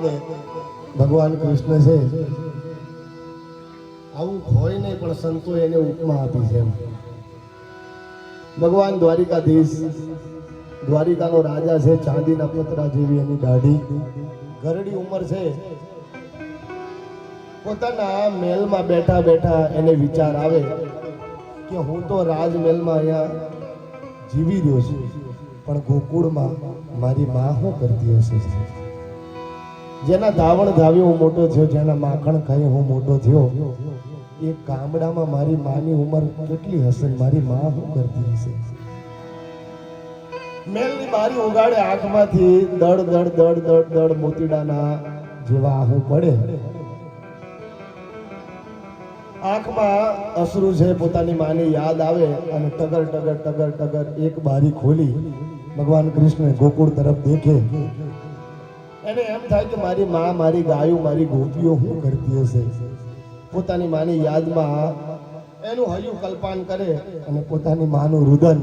ને ભગવાન કૃષ્ણ છે આવું હોય નહીં પણ સંતો એને ઉપમા આપી છે ભગવાન દ્વારિકાધીશ દ્વારિકાનો રાજા છે ચાંદીના પતરા જેવી એની દાઢી ઘરડી ઉંમર છે પોતાના મહેલમાં બેઠા બેઠા એને વિચાર આવે કે હું તો રાજમહેલમાં અહીંયા જીવી રહ્યો છું પણ ગોકુળમાં મારી માં શું કરતી હશે જેના ધાવણ ધાવી હું મોટો થયો જેના માખણ ખાઈ હું મોટો થયો એ ગામડામાં મારી માની ઉંમર કેટલી હશે મારી માં શું કરતી હશે મહેલની બારી ઉગાડે આંખમાંથી દડ દડ દડ દડ દડ મોતીડાના જેવા આહું પડે આંખમાં અશ્રુ છે પોતાની માની યાદ આવે અને ટગર ટગર ટગર ટગર એક બારી ખોલી ભગવાન કૃષ્ણ ગોકુળ તરફ દેખે એને એમ થાય કે મારી માં મારી ગાયો મારી ગોપીઓ શું કરતી હશે પોતાની માની યાદમાં એનું હૈયું કલ્પાન કરે અને પોતાની માનું રુદન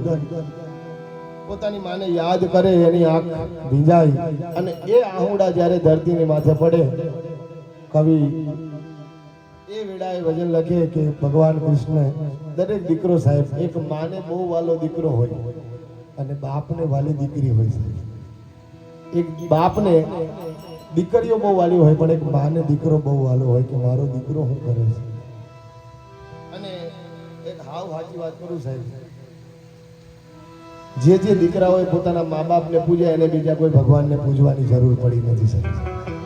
પોતાની માને યાદ કરે એની આંખ ભીંજાય અને એ આહુડા જ્યારે ધરતીની માથે પડે કવિ એ વેળાએ ભજન લખે કે ભગવાન કૃષ્ણ દરેક દીકરો સાહેબ એક માને બહુ વાલો દીકરો હોય અને બાપને વાલી દીકરી હોય છે એક બાપને દીકરીઓ બહુ વાલી હોય પણ એક માને દીકરો બહુ વાલો હોય કે મારો દીકરો શું કરે છે અને એક હાવ સાચી વાત કરું સાહેબ જે દીકરાઓએ પોતાના મા બાપને પૂજ્યા એને બીજા કોઈ ભગવાનને પૂજવાની જરૂર પડી નથી સાહેબ